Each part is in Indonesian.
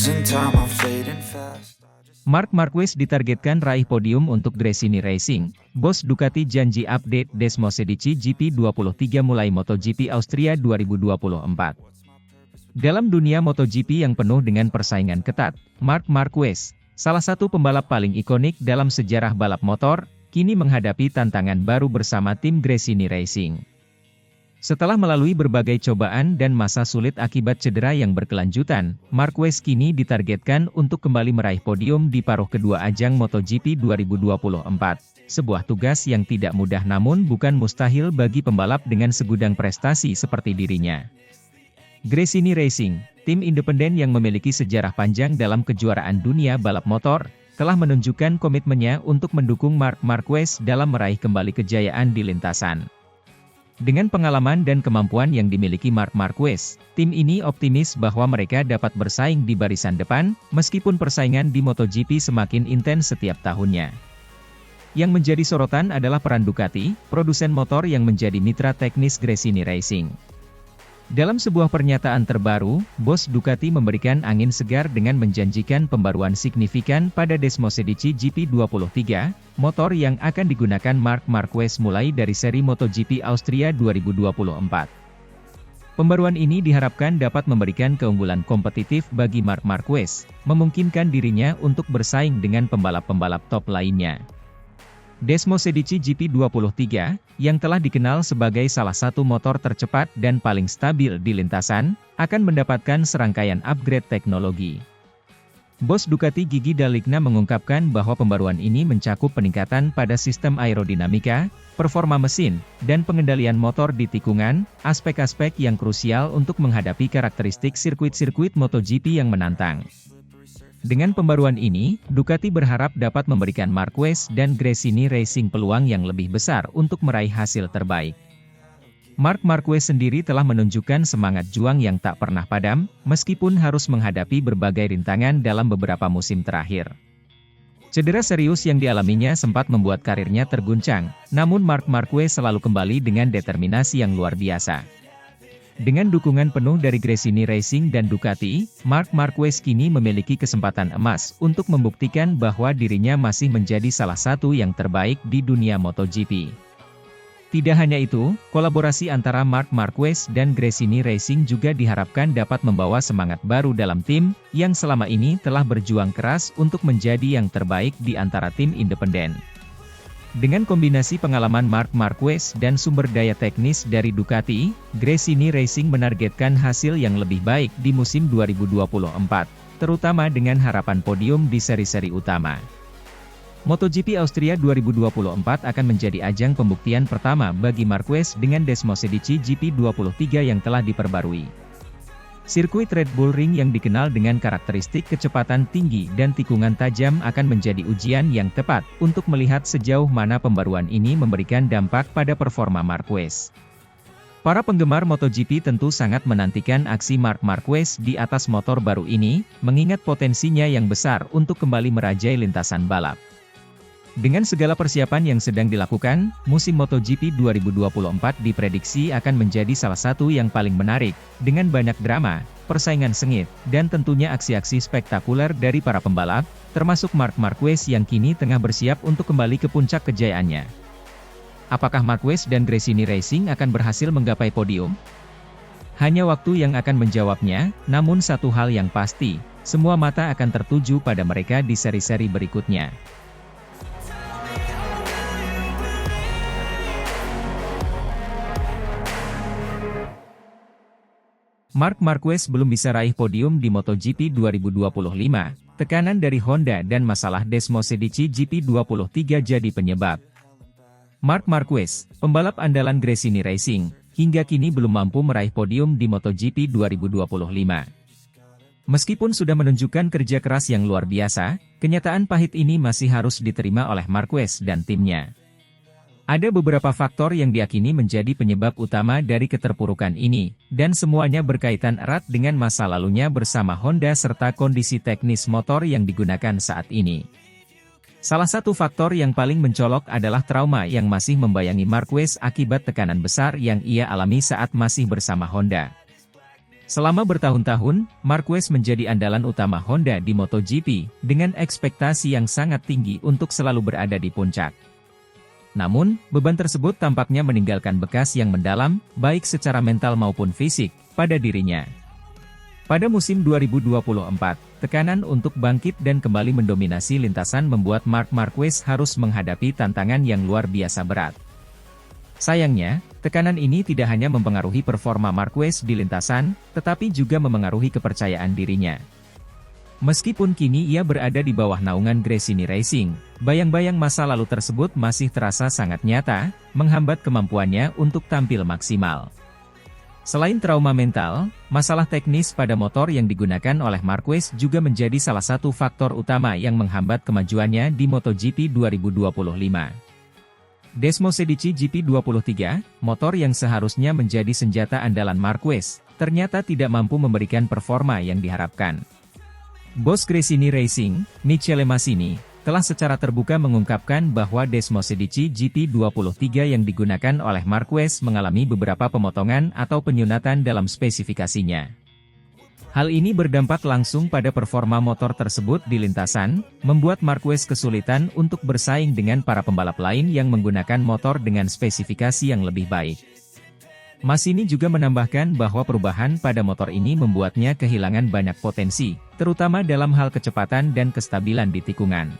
losing time, I'm fading fast. Marc Marquez ditargetkan raih podium untuk Gresini Racing. Bos Ducati janji update Desmosedici GP23 mulai MotoGP Austria 2024. Dalam dunia MotoGP yang penuh dengan persaingan ketat, Marc Marquez, salah satu pembalap paling ikonik dalam sejarah balap motor, kini menghadapi tantangan baru bersama tim Gresini Racing. Setelah melalui berbagai cobaan dan masa sulit akibat cedera yang berkelanjutan, Marquez kini ditargetkan untuk kembali meraih podium di paruh kedua ajang MotoGP 2024. Sebuah tugas yang tidak mudah namun bukan mustahil bagi pembalap dengan segudang prestasi seperti dirinya. Gresini Racing, tim independen yang memiliki sejarah panjang dalam kejuaraan dunia balap motor, telah menunjukkan komitmennya untuk mendukung Marc Marquez dalam meraih kembali kejayaan di lintasan. Dengan pengalaman dan kemampuan yang dimiliki Marc Marquez, tim ini optimis bahwa mereka dapat bersaing di barisan depan, meskipun persaingan di MotoGP semakin intens setiap tahunnya. Yang menjadi sorotan adalah peran Ducati, produsen motor yang menjadi mitra teknis Gresini Racing. Dalam sebuah pernyataan terbaru, bos Ducati memberikan angin segar dengan menjanjikan pembaruan signifikan pada Desmosedici GP23, motor yang akan digunakan Marc Marquez mulai dari seri MotoGP Austria 2024. Pembaruan ini diharapkan dapat memberikan keunggulan kompetitif bagi Marc Marquez, memungkinkan dirinya untuk bersaing dengan pembalap-pembalap top lainnya. Desmosedici GP23, yang telah dikenal sebagai salah satu motor tercepat dan paling stabil di lintasan, akan mendapatkan serangkaian upgrade teknologi. Bos Ducati Gigi D'Aligna mengungkapkan bahwa pembaruan ini mencakup peningkatan pada sistem aerodinamika, performa mesin, dan pengendalian motor di tikungan, aspek-aspek yang krusial untuk menghadapi karakteristik sirkuit-sirkuit MotoGP yang menantang. Dengan pembaruan ini, Ducati berharap dapat memberikan Marquez dan Gresini Racing peluang yang lebih besar untuk meraih hasil terbaik. Marc Marquez sendiri telah menunjukkan semangat juang yang tak pernah padam, meskipun harus menghadapi berbagai rintangan dalam beberapa musim terakhir. Cedera serius yang dialaminya sempat membuat karirnya terguncang, namun Marc Marquez selalu kembali dengan determinasi yang luar biasa. Dengan dukungan penuh dari Gresini Racing dan Ducati, Marc Marquez kini memiliki kesempatan emas untuk membuktikan bahwa dirinya masih menjadi salah satu yang terbaik di dunia MotoGP. Tidak hanya itu, kolaborasi antara Marc Marquez dan Gresini Racing juga diharapkan dapat membawa semangat baru dalam tim, yang selama ini telah berjuang keras untuk menjadi yang terbaik di antara tim independen. Dengan kombinasi pengalaman Marc Marquez dan sumber daya teknis dari Ducati, Gresini Racing menargetkan hasil yang lebih baik di musim 2024, terutama dengan harapan podium di seri-seri utama. MotoGP Austria 2024 akan menjadi ajang pembuktian pertama bagi Marquez dengan Desmosedici GP23 yang telah diperbarui. Sirkuit Red Bull Ring yang dikenal dengan karakteristik kecepatan tinggi dan tikungan tajam akan menjadi ujian yang tepat untuk melihat sejauh mana pembaruan ini memberikan dampak pada performa Marquez. Para penggemar MotoGP tentu sangat menantikan aksi Marc Marquez di atas motor baru ini, mengingat potensinya yang besar untuk kembali merajai lintasan balap. Dengan segala persiapan yang sedang dilakukan, musim MotoGP 2024 diprediksi akan menjadi salah satu yang paling menarik, dengan banyak drama, persaingan sengit, dan tentunya aksi-aksi spektakuler dari para pembalap, termasuk Marc Marquez yang kini tengah bersiap untuk kembali ke puncak kejayaannya. Apakah Marquez dan Gresini Racing akan berhasil menggapai podium? Hanya waktu yang akan menjawabnya, namun satu hal yang pasti, semua mata akan tertuju pada mereka di seri-seri berikutnya. Marc Marquez belum bisa raih podium di MotoGP 2025, tekanan dari Honda dan masalah Desmosedici GP23 jadi penyebab. Marc Marquez, pembalap andalan Gresini Racing, hingga kini belum mampu meraih podium di MotoGP 2025. Meskipun sudah menunjukkan kerja keras yang luar biasa, kenyataan pahit ini masih harus diterima oleh Marquez dan timnya. Ada beberapa faktor yang diyakini menjadi penyebab utama dari keterpurukan ini, dan semuanya berkaitan erat dengan masa lalunya bersama Honda serta kondisi teknis motor yang digunakan saat ini. Salah satu faktor yang paling mencolok adalah trauma yang masih membayangi Marquez akibat tekanan besar yang ia alami saat masih bersama Honda. Selama bertahun-tahun, Marquez menjadi andalan utama Honda di MotoGP, dengan ekspektasi yang sangat tinggi untuk selalu berada di puncak. Namun, beban tersebut tampaknya meninggalkan bekas yang mendalam, baik secara mental maupun fisik, pada dirinya. Pada musim 2024, tekanan untuk bangkit dan kembali mendominasi lintasan membuat Marc Marquez harus menghadapi tantangan yang luar biasa berat. Sayangnya, tekanan ini tidak hanya mempengaruhi performa Marquez di lintasan, tetapi juga memengaruhi kepercayaan dirinya. Meskipun kini ia berada di bawah naungan Gresini Racing, bayang-bayang masa lalu tersebut masih terasa sangat nyata, menghambat kemampuannya untuk tampil maksimal. Selain trauma mental, masalah teknis pada motor yang digunakan oleh Marquez juga menjadi salah satu faktor utama yang menghambat kemajuannya di MotoGP 2025. Desmosedici GP23, motor yang seharusnya menjadi senjata andalan Marquez, ternyata tidak mampu memberikan performa yang diharapkan. Bos Gresini Racing, Michele Massini, telah secara terbuka mengungkapkan bahwa Desmosedici GP23 yang digunakan oleh Marquez mengalami beberapa pemotongan atau penyunatan dalam spesifikasinya. Hal ini berdampak langsung pada performa motor tersebut di lintasan, membuat Marquez kesulitan untuk bersaing dengan para pembalap lain yang menggunakan motor dengan spesifikasi yang lebih baik. Massini juga menambahkan bahwa perubahan pada motor ini membuatnya kehilangan banyak potensi, terutama dalam hal kecepatan dan kestabilan di tikungan.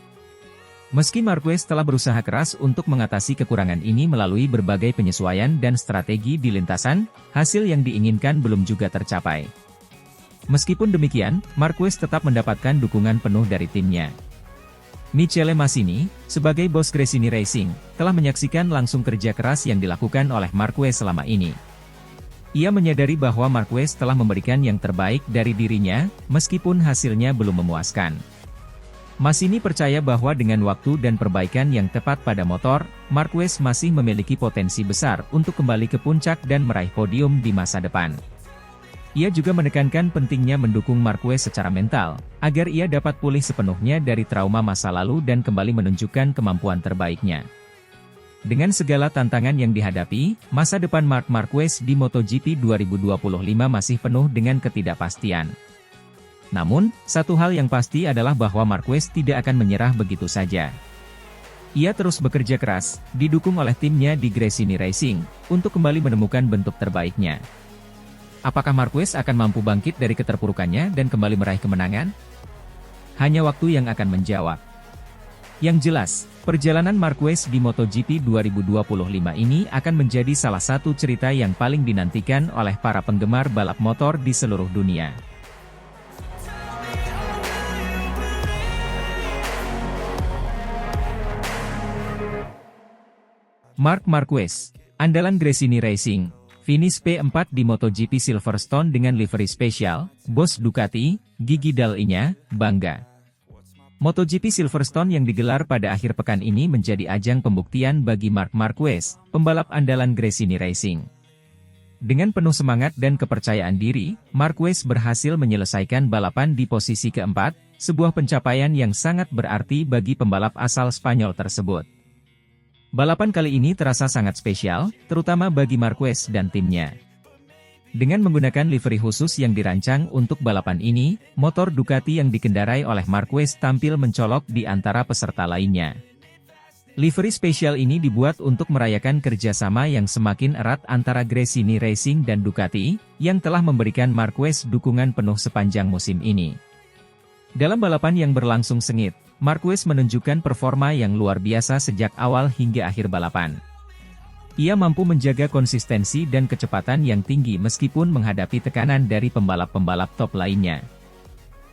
Meski Marquez telah berusaha keras untuk mengatasi kekurangan ini melalui berbagai penyesuaian dan strategi di lintasan, hasil yang diinginkan belum juga tercapai. Meskipun demikian, Marquez tetap mendapatkan dukungan penuh dari timnya. Michele Massini, sebagai bos Gresini Racing, telah menyaksikan langsung kerja keras yang dilakukan oleh Marquez selama ini. Ia menyadari bahwa Marquez telah memberikan yang terbaik dari dirinya, meskipun hasilnya belum memuaskan. Massini percaya bahwa dengan waktu dan perbaikan yang tepat pada motor, Marquez masih memiliki potensi besar untuk kembali ke puncak dan meraih podium di masa depan. Ia juga menekankan pentingnya mendukung Marquez secara mental, agar ia dapat pulih sepenuhnya dari trauma masa lalu dan kembali menunjukkan kemampuan terbaiknya. Dengan segala tantangan yang dihadapi, masa depan Marc Marquez di MotoGP 2025 masih penuh dengan ketidakpastian. Namun, satu hal yang pasti adalah bahwa Marquez tidak akan menyerah begitu saja. Ia terus bekerja keras, didukung oleh timnya di Gresini Racing, untuk kembali menemukan bentuk terbaiknya. Apakah Marquez akan mampu bangkit dari keterpurukannya dan kembali meraih kemenangan? Hanya waktu yang akan menjawab. Yang jelas, perjalanan Marquez di MotoGP 2025 ini akan menjadi salah satu cerita yang paling dinantikan oleh para penggemar balap motor di seluruh dunia. Marc Marquez, andalan Gresini Racing, finish P4 di MotoGP Silverstone dengan livery spesial, bos Ducati, Gigi Dall'Igna, bangga. MotoGP Silverstone yang digelar pada akhir pekan ini menjadi ajang pembuktian bagi Marc Marquez, pembalap andalan Gresini Racing. Dengan penuh semangat dan kepercayaan diri, Marquez berhasil menyelesaikan balapan di posisi keempat, sebuah pencapaian yang sangat berarti bagi pembalap asal Spanyol tersebut. Balapan kali ini terasa sangat spesial, terutama bagi Marquez dan timnya. Dengan menggunakan livery khusus yang dirancang untuk balapan ini, motor Ducati yang dikendarai oleh Marquez tampil mencolok di antara peserta lainnya. Livery spesial ini dibuat untuk merayakan kerjasama yang semakin erat antara Gresini Racing dan Ducati, yang telah memberikan Marquez dukungan penuh sepanjang musim ini. Dalam balapan yang berlangsung sengit, Marquez menunjukkan performa yang luar biasa sejak awal hingga akhir balapan. Ia mampu menjaga konsistensi dan kecepatan yang tinggi meskipun menghadapi tekanan dari pembalap-pembalap top lainnya.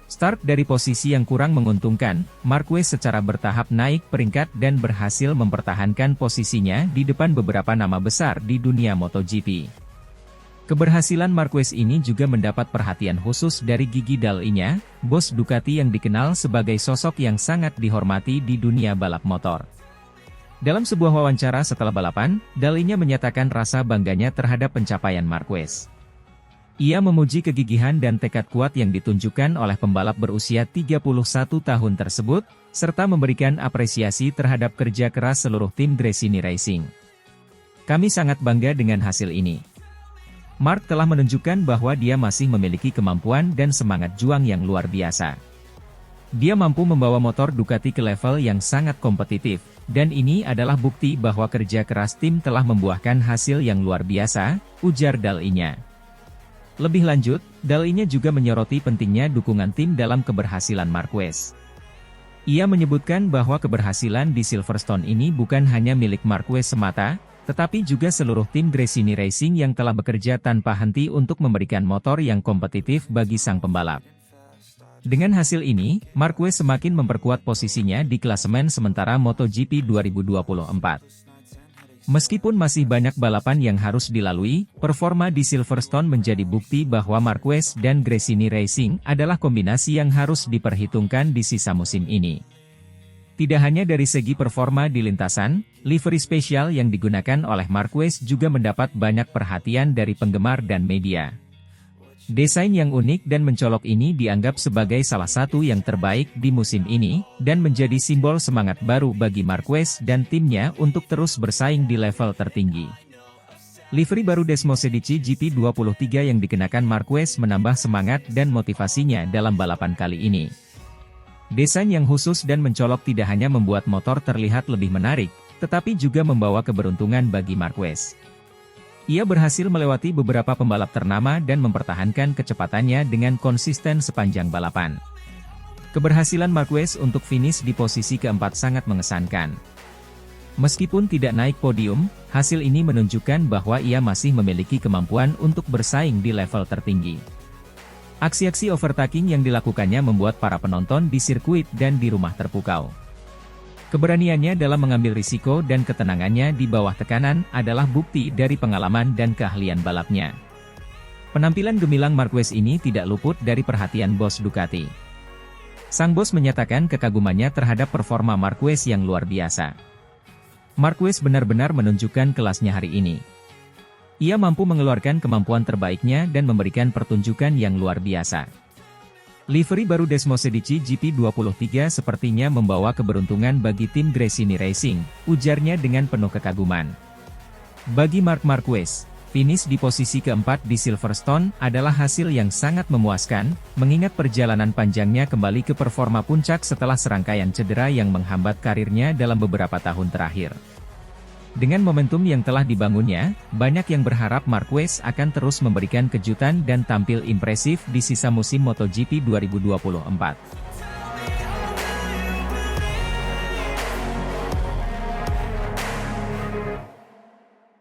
Start dari posisi yang kurang menguntungkan, Marquez secara bertahap naik peringkat dan berhasil mempertahankan posisinya di depan beberapa nama besar di dunia MotoGP. Keberhasilan Marquez ini juga mendapat perhatian khusus dari Gigi Dall'Igna, bos Ducati yang dikenal sebagai sosok yang sangat dihormati di dunia balap motor. Dalam sebuah wawancara setelah balapan, Dall'Igna menyatakan rasa bangganya terhadap pencapaian Marquez. Ia memuji kegigihan dan tekad kuat yang ditunjukkan oleh pembalap berusia 31 tahun tersebut, serta memberikan apresiasi terhadap kerja keras seluruh tim Gresini Racing. Kami sangat bangga dengan hasil ini. Mark telah menunjukkan bahwa dia masih memiliki kemampuan dan semangat juang yang luar biasa. Dia mampu membawa motor Ducati ke level yang sangat kompetitif, dan ini adalah bukti bahwa kerja keras tim telah membuahkan hasil yang luar biasa, ujar Dal-Inya. Lebih lanjut, Dal-Inya juga menyoroti pentingnya dukungan tim dalam keberhasilan Marquez. Ia menyebutkan bahwa keberhasilan di Silverstone ini bukan hanya milik Marquez semata, tetapi juga seluruh tim Gresini Racing yang telah bekerja tanpa henti untuk memberikan motor yang kompetitif bagi sang pembalap. Dengan hasil ini, Marquez semakin memperkuat posisinya di klasemen sementara MotoGP 2024. Meskipun masih banyak balapan yang harus dilalui, performa di Silverstone menjadi bukti bahwa Marquez dan Gresini Racing adalah kombinasi yang harus diperhitungkan di sisa musim ini. Tidak hanya dari segi performa di lintasan, livery spesial yang digunakan oleh Marquez juga mendapat banyak perhatian dari penggemar dan media. Desain yang unik dan mencolok ini dianggap sebagai salah satu yang terbaik di musim ini, dan menjadi simbol semangat baru bagi Marquez dan timnya untuk terus bersaing di level tertinggi. Livery baru Desmosedici GP23 yang dikenakan Marquez menambah semangat dan motivasinya dalam balapan kali ini. Desain yang khusus dan mencolok tidak hanya membuat motor terlihat lebih menarik, tetapi juga membawa keberuntungan bagi Marquez. Ia berhasil melewati beberapa pembalap ternama dan mempertahankan kecepatannya dengan konsisten sepanjang balapan. Keberhasilan Marquez untuk finish di posisi keempat sangat mengesankan. Meskipun tidak naik podium, hasil ini menunjukkan bahwa ia masih memiliki kemampuan untuk bersaing di level tertinggi. Aksi-aksi overtaking yang dilakukannya membuat para penonton di sirkuit dan di rumah terpukau. Keberaniannya dalam mengambil risiko dan ketenangannya di bawah tekanan adalah bukti dari pengalaman dan keahlian balapnya. Penampilan gemilang Marquez ini tidak luput dari perhatian bos Ducati. Sang bos menyatakan kekagumannya terhadap performa Marquez yang luar biasa. Marquez benar-benar menunjukkan kelasnya hari ini. Ia mampu mengeluarkan kemampuan terbaiknya dan memberikan pertunjukan yang luar biasa. Livery baru Desmosedici GP23 sepertinya membawa keberuntungan bagi tim Gresini Racing, ujarnya dengan penuh kekaguman. Bagi Marc Marquez, finish di posisi keempat di Silverstone adalah hasil yang sangat memuaskan, mengingat perjalanan panjangnya kembali ke performa puncak setelah serangkaian cedera yang menghambat karirnya dalam beberapa tahun terakhir. Dengan momentum yang telah dibangunnya, banyak yang berharap Marquez akan terus memberikan kejutan dan tampil impresif di sisa musim MotoGP 2024.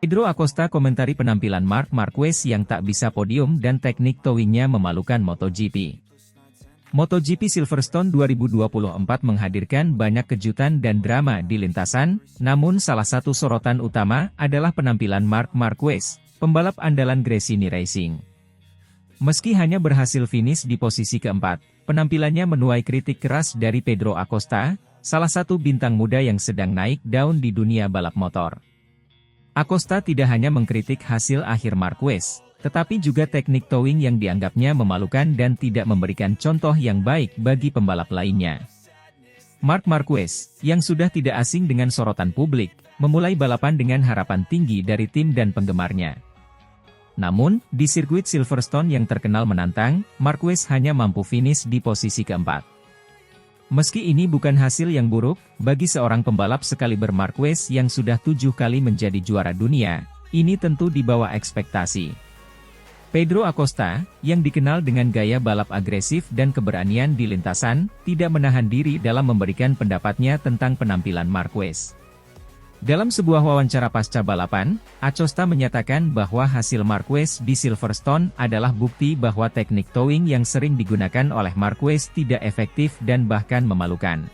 Pedro Acosta komentari penampilan Marc Marquez yang tak bisa podium dan teknik towingnya memalukan MotoGP. MotoGP Silverstone 2024 menghadirkan banyak kejutan dan drama di lintasan, namun salah satu sorotan utama adalah penampilan Marc Marquez, pembalap andalan Gresini Racing. Meski hanya berhasil finish di posisi keempat, penampilannya menuai kritik keras dari Pedro Acosta, salah satu bintang muda yang sedang naik daun di dunia balap motor. Acosta tidak hanya mengkritik hasil akhir Marquez, tetapi juga teknik towing yang dianggapnya memalukan dan tidak memberikan contoh yang baik bagi pembalap lainnya. Marc Marquez, yang sudah tidak asing dengan sorotan publik, memulai balapan dengan harapan tinggi dari tim dan penggemarnya. Namun, di sirkuit Silverstone yang terkenal menantang, Marquez hanya mampu finish di posisi keempat. Meski ini bukan hasil yang buruk, bagi seorang pembalap sekaliber Marquez yang sudah 7 kali menjadi juara dunia, ini tentu di bawah ekspektasi. Pedro Acosta, yang dikenal dengan gaya balap agresif dan keberanian di lintasan, tidak menahan diri dalam memberikan pendapatnya tentang penampilan Marquez. Dalam sebuah wawancara pasca balapan, Acosta menyatakan bahwa hasil Marquez di Silverstone adalah bukti bahwa teknik towing yang sering digunakan oleh Marquez tidak efektif dan bahkan memalukan.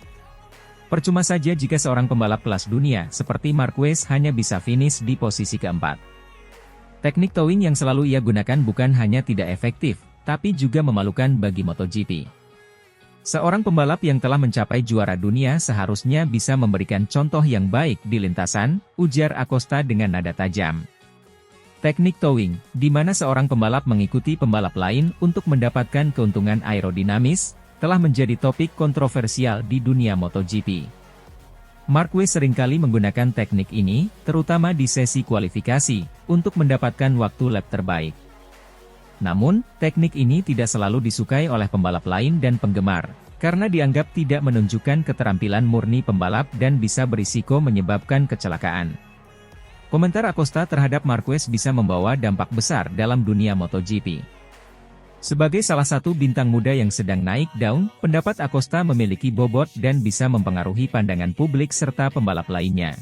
Percuma saja jika seorang pembalap kelas dunia seperti Marquez hanya bisa finish di posisi keempat. Teknik towing yang selalu ia gunakan bukan hanya tidak efektif, tapi juga memalukan bagi MotoGP. Seorang pembalap yang telah mencapai juara dunia seharusnya bisa memberikan contoh yang baik di lintasan, ujar Acosta dengan nada tajam. Teknik towing, di mana seorang pembalap mengikuti pembalap lain untuk mendapatkan keuntungan aerodinamis, telah menjadi topik kontroversial di dunia MotoGP. Marquez seringkali menggunakan teknik ini, terutama di sesi kualifikasi, untuk mendapatkan waktu lap terbaik. Namun, teknik ini tidak selalu disukai oleh pembalap lain dan penggemar, karena dianggap tidak menunjukkan keterampilan murni pembalap dan bisa berisiko menyebabkan kecelakaan. Komentar Acosta terhadap Marquez bisa membawa dampak besar dalam dunia MotoGP. Sebagai salah satu bintang muda yang sedang naik daun, pendapat Acosta memiliki bobot dan bisa mempengaruhi pandangan publik serta pembalap lainnya.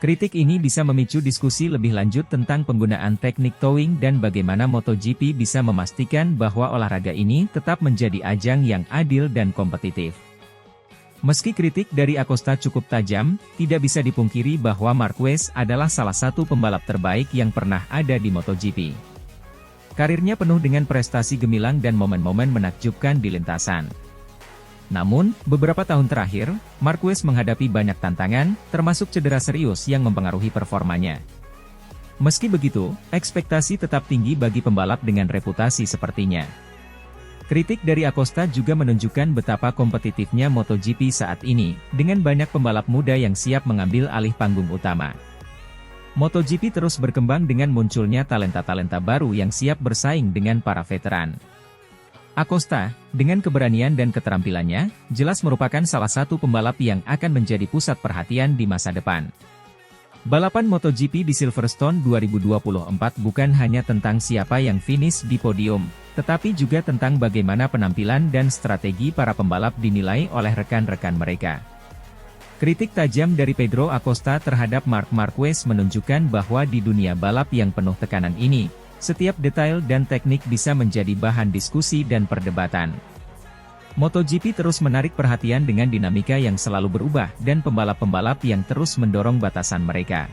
Kritik ini bisa memicu diskusi lebih lanjut tentang penggunaan teknik towing dan bagaimana MotoGP bisa memastikan bahwa olahraga ini tetap menjadi ajang yang adil dan kompetitif. Meski kritik dari Acosta cukup tajam, tidak bisa dipungkiri bahwa Marquez adalah salah satu pembalap terbaik yang pernah ada di MotoGP. Karirnya penuh dengan prestasi gemilang dan momen-momen menakjubkan di lintasan. Namun, beberapa tahun terakhir, Marquez menghadapi banyak tantangan, termasuk cedera serius yang mempengaruhi performanya. Meski begitu, ekspektasi tetap tinggi bagi pembalap dengan reputasi sepertinya. Kritik dari Acosta juga menunjukkan betapa kompetitifnya MotoGP saat ini, dengan banyak pembalap muda yang siap mengambil alih panggung utama. MotoGP terus berkembang dengan munculnya talenta-talenta baru yang siap bersaing dengan para veteran. Acosta, dengan keberanian dan keterampilannya, jelas merupakan salah satu pembalap yang akan menjadi pusat perhatian di masa depan. Balapan MotoGP di Silverstone 2024 bukan hanya tentang siapa yang finish di podium, tetapi juga tentang bagaimana penampilan dan strategi para pembalap dinilai oleh rekan-rekan mereka. Kritik tajam dari Pedro Acosta terhadap Marc Marquez menunjukkan bahwa di dunia balap yang penuh tekanan ini, setiap detail dan teknik bisa menjadi bahan diskusi dan perdebatan. MotoGP terus menarik perhatian dengan dinamika yang selalu berubah dan pembalap-pembalap yang terus mendorong batasan mereka.